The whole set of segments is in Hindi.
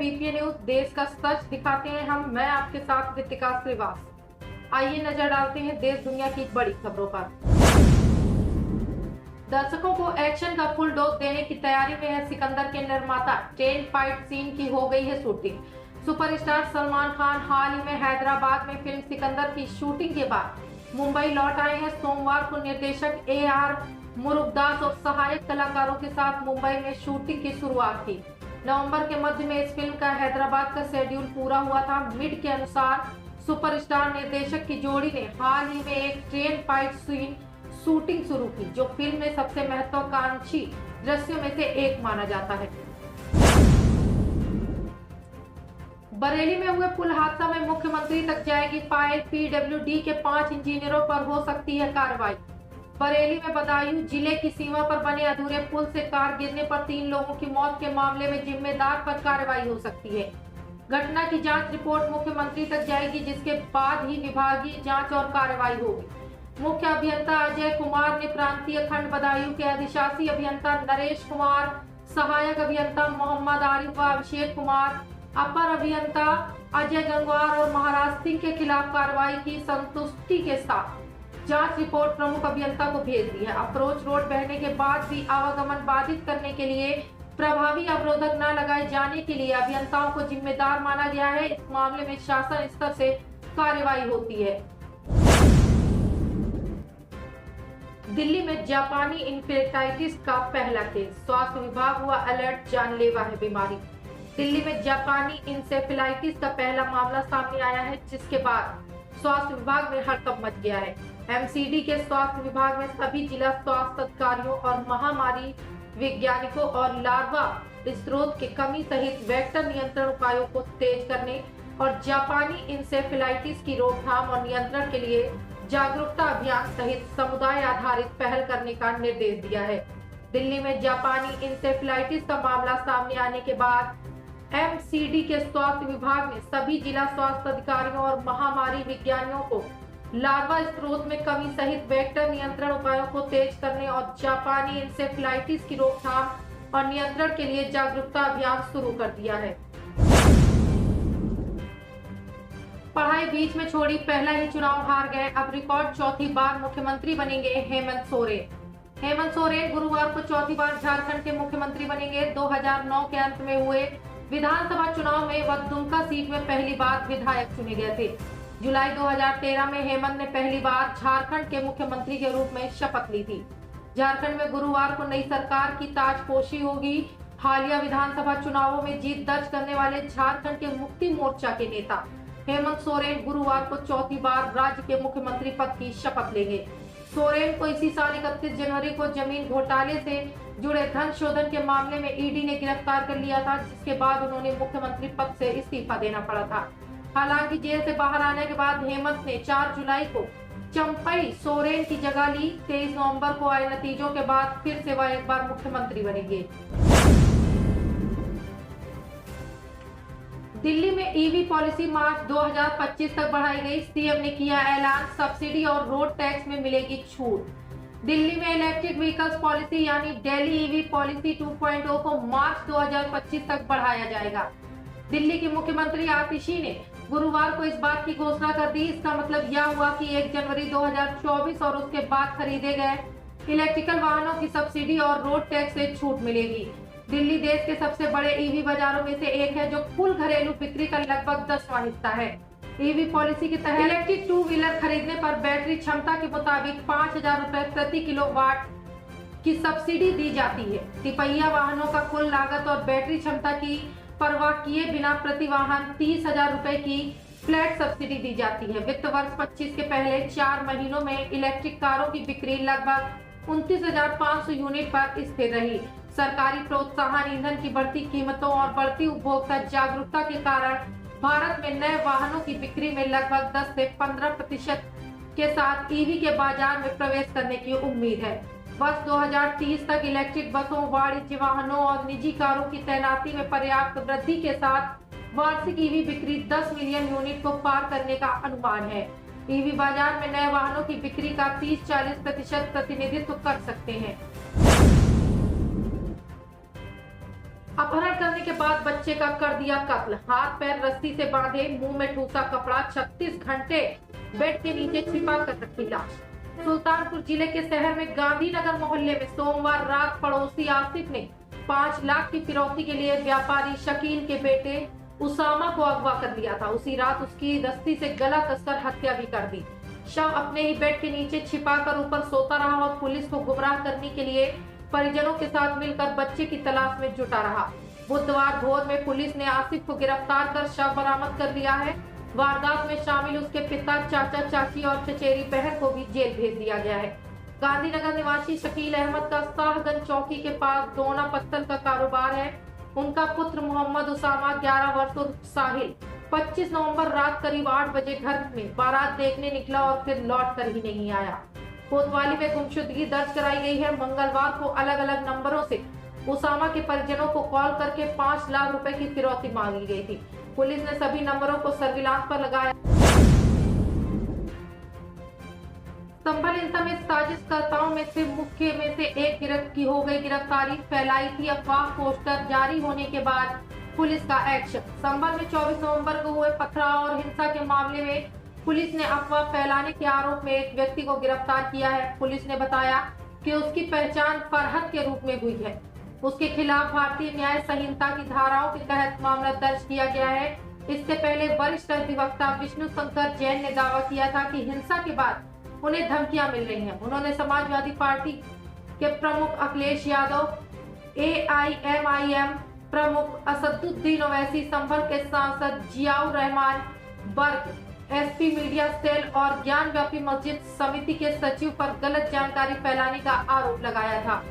बीपीए न्यूज, देश का सच दिखाते हैं हम। मैं आपके साथ रितिका श्रीवास। आइए नजर डालते हैं देश दुनिया की बड़ी खबरों पर। दर्शकों को एक्शन का फुल डोज देने की तैयारी में है सिकंदर के निर्माता। ट्रेन फाइट सीन की हो गई है शूटिंग। सुपरस्टार सलमान खान हाल ही में हैदराबाद में फिल्म सिकंदर की शूटिंग के बाद मुंबई लौट आए हैं। सोमवार को निर्देशक AR मुरुगदास और सहायक कलाकारों के साथ मुंबई में शूटिंग की शुरुआत की। नवंबर के मध्य में इस फिल्म का हैदराबाद का शेड्यूल पूरा हुआ था। मिड के अनुसार सुपरस्टार निर्देशक की जोड़ी ने हाल ही में एक ट्रेन फाइट सीन शूटिंग शुरू की, जो फिल्म में सबसे महत्वाकांक्षी दृश्यों में से एक माना जाता है। बरेली में हुए पुल हादसा में मुख्यमंत्री तक जाएगी फाइल। PWD के 5 इंजीनियरों पर हो सकती है कार्रवाई। बरेली में बदायूं जिले की सीमा पर बने अधूरे पुल से कार गिरने पर 3 लोगों की मौत के मामले में जिम्मेदार पर कार्रवाई हो सकती है। घटना की जांच रिपोर्ट मुख्यमंत्री तक जाएगी, जिसके बाद ही विभागीय जांच और कार्रवाई होगी। मुख्य अभियंता अजय कुमार ने प्रांतीय खंड बदायूं के अधिशासी अभियंता नरेश कुमार, सहायक अभियंता मोहम्मद आरिफ व अभिषेक कुमार, अपर अभियंता अजय गंगवार और महाराज सिंह के खिलाफ कार्रवाई की संतुष्टि के साथ जांच रिपोर्ट प्रमुख अभियंता को भेज दी है। अप्रोच रोड बहने के बाद भी आवागमन बाधित करने के लिए प्रभावी अवरोधक न लगाए जाने के लिए अभियंताओं को जिम्मेदार माना गया है। इस मामले में शासन स्तर से कार्रवाई होती है। दिल्ली में जापानी इंसेफेलाइटिस का पहला केस। स्वास्थ्य विभाग हुआ अलर्ट, जानलेवा है बीमारी। दिल्ली में जापानी इंसेफेलाइटिस का पहला मामला सामने आया है, जिसके बाद स्वास्थ्य विभाग में हड़कंप मच गया है। MCD के स्वास्थ्य विभाग में सभी जिला स्वास्थ्य अधिकारियों और महामारी वैज्ञानिकों और लार्वा स्रोत की कमी सहित वेक्टर नियंत्रण उपायों को तेज करने और जापानी इंसेफेलाइटिस की रोकथाम और नियंत्रण के लिए जागरूकता अभियान सहित समुदाय आधारित पहल करने का निर्देश दिया है। दिल्ली में जापानी इंसेफेलाइटिस का मामला सामने आने के बाद MCD के स्वास्थ्य विभाग ने सभी जिला स्वास्थ्य अधिकारियों और महामारी विज्ञानियों को लार्वा स्रोत में कमी सहित वेक्टर नियंत्रण उपायों को तेज करने और जापानी इंसेफेलाइटिस की रोकथाम और नियंत्रण के लिए जागरूकता अभियान शुरू कर दिया है। पढ़ाई बीच में छोड़ी, पहला ही चुनाव हार गए, अब रिकॉर्ड चौथी बार मुख्यमंत्री बनेंगे हेमंत सोरेन। हेमंत सोरेन गुरुवार को चौथी बार झारखंड के मुख्यमंत्री बनेंगे। 2009 के अंत में हुए विधानसभा चुनाव में वह दुमका सीट में पहली बार विधायक चुने गए थे। जुलाई 2013 में हेमंत ने पहली बार झारखंड के मुख्यमंत्री के रूप में शपथ ली थी। झारखंड में गुरुवार को नई सरकार की ताजपोशी होगी। हालिया विधानसभा चुनावों में जीत दर्ज करने वाले झारखंड के मुक्ति मोर्चा के नेता हेमंत सोरेन गुरुवार को चौथी बार राज्य के मुख्यमंत्री पद की शपथ लेंगे। सोरेन को इसी साल 31 जनवरी को जमीन घोटाले से जुड़े धन शोधन के मामले में ED ने गिरफ्तार कर लिया था, जिसके बाद उन्होंने मुख्यमंत्री पद से इस्तीफा देना पड़ा था। हालांकि जेल से बाहर आने के बाद हेमंत ने 4 जुलाई को चंपई सोरेन की जगह ली। 23 नवंबर को आए नतीजों के बाद फिर से वह एक बार मुख्यमंत्री बनेंगे। दिल्ली में EV पॉलिसी मार्च 2025 तक बढ़ाई गई। CM ने किया ऐलान, सब्सिडी और रोड टैक्स में मिलेगी छूट। दिल्ली में इलेक्ट्रिक व्हीकल्स पॉलिसी यानी दिल्ली EV पॉलिसी 2.0 को मार्च 2025 तक बढ़ाया जाएगा। दिल्ली की मुख्यमंत्री आतिशी ने गुरुवार को इस बात की घोषणा कर दी। इसका मतलब यह हुआ कि 1 जनवरी 2024 और उसके बाद खरीदे गए इलेक्ट्रिकल वाहनों की सब्सिडी और रोड टैक्स से छूट मिलेगी। दिल्ली देश के सबसे बड़े EV बाजारों में से एक है, जो कुल घरेलू बिक्री का लगभग 10वां हिस्सा है। EV पॉलिसी के तहत इलेक्ट्रिक 2 व्हीलर खरीदने पर बैटरी क्षमता के मुताबिक 5000 रुपए प्रति किलोवाट की सब्सिडी दी जाती है। तिपहिया वाहनों का कुल लागत और बैटरी क्षमता की परवाह किए बिना प्रति वाहन 30,000 रुपए की फ्लैट सब्सिडी दी जाती है। वित्त वर्ष 25 के पहले 4 महीनों में इलेक्ट्रिक कारों की बिक्री लगभग 29,500 यूनिट पर स्थिर रही। सरकारी प्रोत्साहन, ईंधन की बढ़ती कीमतों और बढ़ती उपभोक्ता जागरूकता के कारण भारत में नए वाहनों की बिक्री में लगभग 10 से 15% के साथ EV के बाजार में प्रवेश करने की उम्मीद है। वर्ष 2030 तक इलेक्ट्रिक बसों, वाणिज्य वाहनों और निजी कारों की तैनाती में पर्याप्त वृद्धि के साथ वार्षिक EV बिक्री 10 मिलियन यूनिट को पार करने का अनुमान है। EV बाजार में नए वाहनों की बिक्री का 30-40% प्रतिनिधित्व कर सकते हैं। अपहरण करने के बाद बच्चे का कर दिया कत्ल, हाथ पैर रस्सी से बांधे, मुंह में ठूसा कपड़ा, 36 घंटे बेड के नीचे छिपा कर रखी लाश। सुल्तानपुर जिले के शहर में गांधीनगर मोहल्ले में सोमवार रात पड़ोसी आसिफ ने 5 लाख की फिरौती के लिए व्यापारी शकील के बेटे उसामा को अगवा कर लिया था। उसी रात उसकी रस्सी से गला कसकर हत्या भी कर दी। शव अपने ही बेड के नीचे छिपाकर ऊपर सोता रहा और पुलिस को गुमराह करने के लिए परिजनों के साथ मिलकर बच्चे की तलाश में जुटा रहा। बुधवार भोर में पुलिस ने आसिफ को गिरफ्तार कर शव बरामद कर लिया है। वारदात में शामिल उसके पिता, चाचा, चाची और चचेरी बहन को भी जेल भेज दिया गया है। गांधीनगर निवासी शकील अहमद का शाहगंज चौकी के पास दोना पत्तल का कारोबार है। उनका पुत्र मोहम्मद उसामा 11 वर्ष और साहिल 25 नवंबर रात करीब 8 बजे घर में बारात देखने निकला और फिर लौट कर ही नहीं आया। कोतवाली में गुमशुदगी दर्ज कराई गई है। मंगलवार को अलग अलग नंबरों से उसामा के परिजनों को कॉल करके 5 लाख रुपए की फिरौती मांगी गई थी। पुलिस ने सभी नंबरों को सर्विलांस पर लगाया। संभल हिंसा में साजिशकर्ताओं में से मुख्य में से एक की हो गई गिरफ्तारी। फैलाई थी अफवाह, पोस्टर जारी होने के बाद पुलिस का एक्शन। संभल में 24 नवंबर को हुए पथराव और हिंसा के मामले में पुलिस ने अफवाह फैलाने के आरोप में एक व्यक्ति को गिरफ्तार किया है। पुलिस ने बताया कि उसकी पहचान फरहत के रूप में हुई है। उसके खिलाफ भारतीय न्याय संहिता की धाराओं के तहत मामला दर्ज किया गया है। इससे पहले वरिष्ठ अधिवक्ता विष्णु शंकर जैन ने दावा किया था कि हिंसा के बाद उन्हें धमकियां मिल रही हैं। उन्होंने समाजवादी पार्टी के प्रमुख अखिलेश यादव, AIMIM प्रमुख असदुद्दीन ओवैसी, संभल के सांसद जियाउर रहमान बर्ग, SP मीडिया सेल और ज्ञान व्यापी मस्जिद समिति के सचिव पर गलत जानकारी फैलाने का आरोप लगाया था।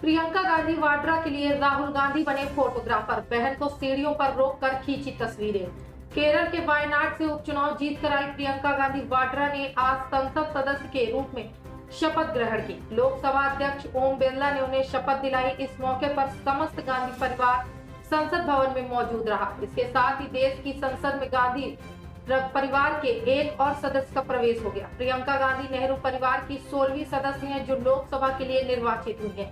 प्रियंका गांधी वाड्रा के लिए राहुल गांधी बने फोटोग्राफर, बहन को सीढ़ियों पर रोककर खींची तस्वीरें। केरल के वायनाड से उपचुनाव जीतकर आई प्रियंका गांधी वाड्रा ने आज संसद सदस्य के रूप में शपथ ग्रहण की। लोकसभा अध्यक्ष ओम बिरला ने उन्हें शपथ दिलाई। इस मौके पर समस्त गांधी परिवार संसद भवन में मौजूद रहा। इसके साथ ही देश की संसद में गांधी परिवार के एक और सदस्य का प्रवेश हो गया। प्रियंका गांधी नेहरू परिवार की 16वीं सदस्य हैं जो लोकसभा के लिए निर्वाचित हुई हैं।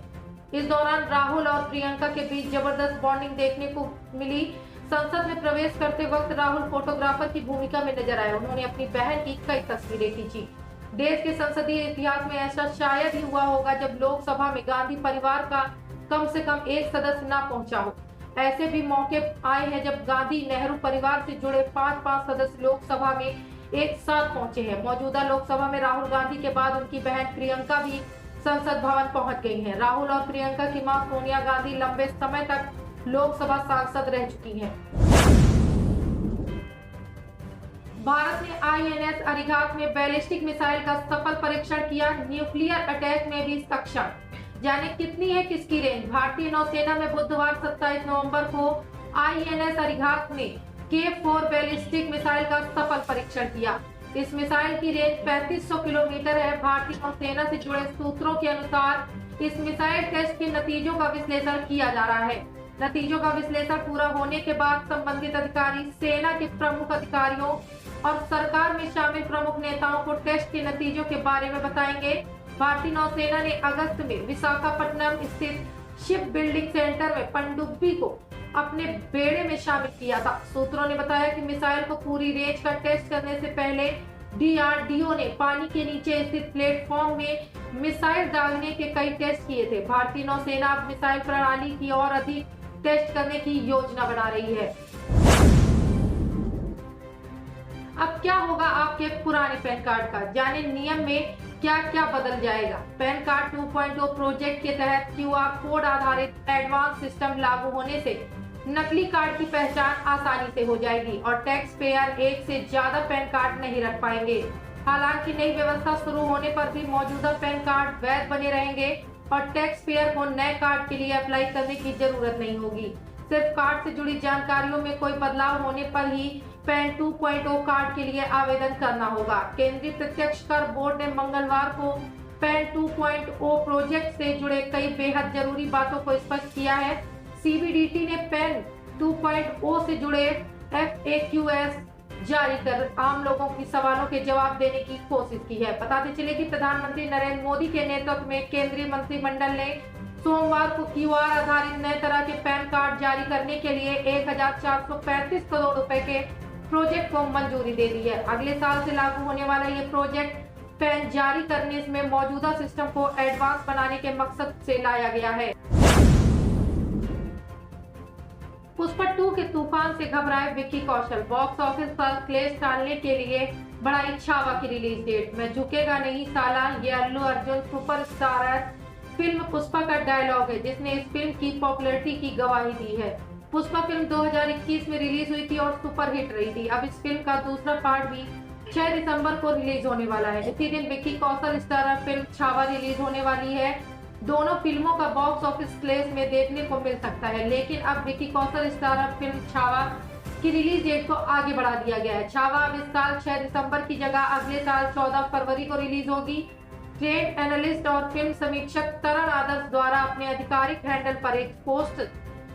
इस दौरान राहुल और प्रियंका के बीच जबरदस्त बॉन्डिंग देखने को मिली। संसद में प्रवेश करते वक्त राहुल फोटोग्राफर की भूमिका में नजर आए। उन्होंने अपनी बहन की कई तस्वीरें खींची। देश के संसदीय इतिहास में ऐसा शायद ही हुआ होगा जब लोकसभा में गांधी परिवार का कम से कम एक सदस्य न पहुंचा हो। ऐसे भी मौके आए हैं जब गांधी नेहरू परिवार से जुड़े 5 सदस्य लोकसभा में एक साथ पहुंचे हैं। मौजूदा लोकसभा में राहुल गांधी के बाद उनकी बहन प्रियंका भी संसद भवन पहुंच गई हैं। राहुल और प्रियंका की मां सोनिया गांधी लंबे समय तक लोकसभा सांसद रह चुकी हैं। भारत ने INS अरिहंत में बैलिस्टिक मिसाइल का सफल परीक्षण किया। न्यूक्लियर अटैक में भी सक्षम। जाने कितनी है किसकी रेंज। भारतीय नौसेना में बुधवार 27 नवंबर को INS अरिहंत ने K4 बैलिस्टिक मिसाइल का सफल परीक्षण किया। इस मिसाइल की रेंज 3500 किलोमीटर है। भारतीय नौसेना से जुड़े सूत्रों के अनुसार इस मिसाइल टेस्ट के नतीजों का विश्लेषण किया जा रहा है। नतीजों का विश्लेषण पूरा होने के बाद संबंधित अधिकारी सेना के प्रमुख अधिकारियों और सरकार में शामिल प्रमुख नेताओं को टेस्ट के नतीजों के बारे में बताएंगे। भारतीय नौसेना ने अगस्त में विशाखापट्टनम स्थित शिप बिल्डिंग सेंटर में पनडुब्बी को अपने बेड़े में शामिल किया था। सूत्रों ने बताया कि मिसाइल को पूरी रेंज का टेस्ट करने से पहले DRDO ने पानी के नीचे स्थित प्लेटफॉर्म में मिसाइल दागने के कई टेस्ट किए थे। भारतीय नौसेना अब मिसाइल प्रणाली की और अधिक टेस्ट करने की योजना बना रही है। अब क्या होगा आपके पुराने पैन कार्ड का, जाने नियम में क्या क्या बदल जाएगा। पैन कार्ड 2.0 प्रोजेक्ट के तहत QR कोड आधारित एडवांस सिस्टम लागू होने से नकली कार्ड की पहचान आसानी से हो जाएगी और टैक्स पेयर एक से ज्यादा पैन कार्ड नहीं रख पाएंगे। हालांकि नई व्यवस्था शुरू होने पर भी मौजूदा पैन कार्ड वैध बने रहेंगे और टैक्स पेयर को नए कार्ड के लिए अप्लाई करने की जरूरत नहीं होगी। सिर्फ कार्ड से जुड़ी जानकारियों में कोई बदलाव होने पर ही पैन 2.0 कार्ड के लिए आवेदन करना होगा। केंद्रीय प्रत्यक्ष कर बोर्ड ने मंगलवार को पैन 2.0 प्रोजेक्ट से जुड़े कई बेहद जरूरी बातों को स्पष्ट किया है। CBDT ने पैन 2.0 से जुड़े FAQs जारी कर आम लोगों की सवालों के जवाब देने की कोशिश की है। बताते चले कि प्रधानमंत्री नरेंद्र मोदी के नेतृत्व में केंद्रीय मंत्रिमंडल ने सोमवार को क्यूआर आधारित नए तरह के पैन कार्ड जारी करने के लिए 1435 करोड़ रुपए के प्रोजेक्ट को मंजूरी दे दी है। अगले साल से लागू होने वाला ये प्रोजेक्ट पैन जारी करने में मौजूदा सिस्टम को एडवांस बनाने के मकसद से लाया गया है। पुष्पा 2 के तूफान से घबराए विक्की कौशल, बॉक्स ऑफिस पर क्लेश टालने के लिए बढ़ाई छावा की रिलीज डेट। मैं झुकेगा नहीं साला, ये अल्लू अर्जुन सुपरस्टार फिल्म पुष्पा का डायलॉग है जिसने इस फिल्म की पॉपुलैरिटी की गवाही दी है। पुष्पा फिल्म 2021 में रिलीज हुई थी और सुपरहिट रही थी। अब इस फिल्म का दूसरा पार्ट भी 6 दिसंबर को रिलीज होने वाला है। इसी दिन Vicky Kaushal starrer film Chhaava release होने वाली है। दोनों फिल्मों का बॉक्स ऑफिस क्लेश में देखने को मिल सकता है, लेकिन अब विक्की कौशल स्टारर फिल्म छावा की रिलीज डेट को आगे बढ़ा दिया गया है। छावा अब इस साल 6 दिसंबर की जगह अगले साल 14 फरवरी को रिलीज होगी। ट्रेड एनालिस्ट और फिल्म समीक्षक तरण आदर्श द्वारा अपने आधिकारिक हैंडल पर एक पोस्ट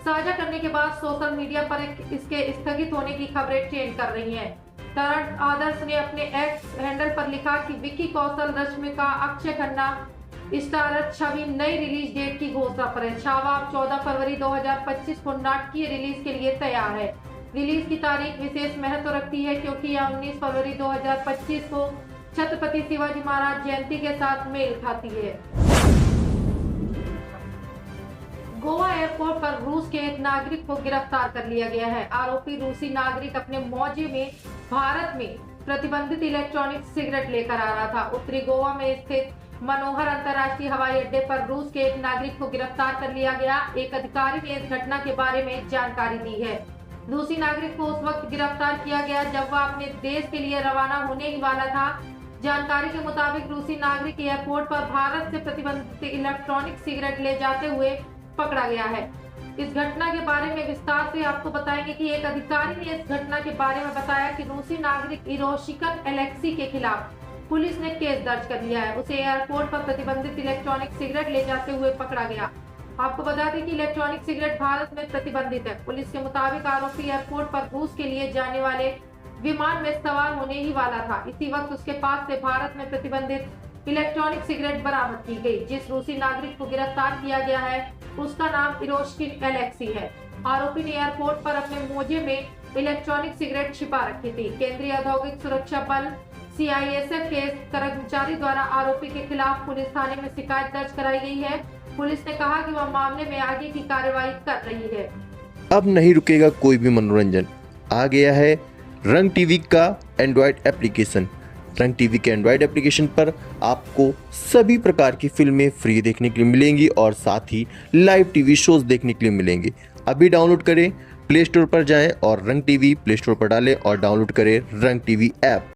साझा करने के बाद सोशल मीडिया पर इसके स्थगित होने की खबरें ट्रेंड कर रही हैं। तरण आदर्श ने अपने एक्स हैंडल पर लिखा कि विक्की कौशल, रश्मिका, अक्षय खन्ना स्टारर छवि नई रिलीज डेट की घोषणा पर है। छावा अब 14 फरवरी 2025 को नाटकीय रिलीज के लिए तैयार है। रिलीज की तारीख विशेष महत्व रखती है क्योंकि यह 19 फरवरी 2025 को छत्रपति शिवाजी महाराज जयंती के साथ मेल खाती है। गोवा एयरपोर्ट पर रूस के एक नागरिक को गिरफ्तार कर लिया गया है। आरोपी रूसी नागरिक अपने मौजे में भारत में प्रतिबंधित इलेक्ट्रॉनिक सिगरेट लेकर आ रहा था। उत्तरी गोवा में स्थित मनोहर अंतर्राष्ट्रीय हवाई अड्डे पर रूस के एक नागरिक को गिरफ्तार कर लिया गया। एक अधिकारी ने इस घटना के बारे में जानकारी दी है। रूसी नागरिक को उस वक्त गिरफ्तार किया गया जब वह अपने देश के लिए रवाना होने ही वाला था। जानकारी के मुताबिक रूसी नागरिक एयरपोर्ट पर भारत से प्रतिबंधित इलेक्ट्रॉनिक सिगरेट ले जाते हुए पकड़ा गया है। इस घटना के बारे में विस्तार से आपको बताएंगे कि एक अधिकारी ने इस घटना के बारे में बताया कि रूसी नागरिक इरोशिकन एलेक्सी के खिलाफ पुलिस ने केस दर्ज कर लिया है। उसे एयरपोर्ट पर प्रतिबंधित इलेक्ट्रॉनिक सिगरेट ले जाते हुए पकड़ा गया। आपको बता दें कि इलेक्ट्रॉनिक सिगरेट भारत में प्रतिबंधित है। पुलिस के मुताबिक आरोपी एयरपोर्ट पर रूस के लिए जाने वाले विमान में सवार होने ही वाला था। इसी वक्त उसके पास से भारत में प्रतिबंधित इलेक्ट्रॉनिक सिगरेट बरामद की गई। जिस रूसी नागरिक को गिरफ्तार किया गया है उसका नाम इरोशिकिन एलेक्सी है। आरोपी ने एयरपोर्ट पर अपने मोजे में इलेक्ट्रॉनिक सिगरेट छिपा रखी थी। केंद्रीय औद्योगिक सुरक्षा बल CISF के कर्मचारी द्वारा आरोपी के खिलाफ पुलिस थाने में शिकायत दर्ज कराई गई है। पुलिस ने कहा कि वह मामले में आगे की कार्रवाई कर रही है। अब नहीं रुकेगा कोई भी मनोरंजन। आ गया है रंग टीवी का एंड्रॉयड एप्लीकेशन। रंग टीवी के एंड्रॉयड एप्लीकेशन पर आपको सभी प्रकार की फिल्में फ्री देखने के लिए मिलेंगी और साथ ही लाइव टीवी शोज देखने के लिए मिलेंगे। अभी डाउनलोड करें, प्ले स्टोर पर जाएं और रंग टीवी प्ले स्टोर पर डालें और डाउनलोड करें रंग टीवी ऐप।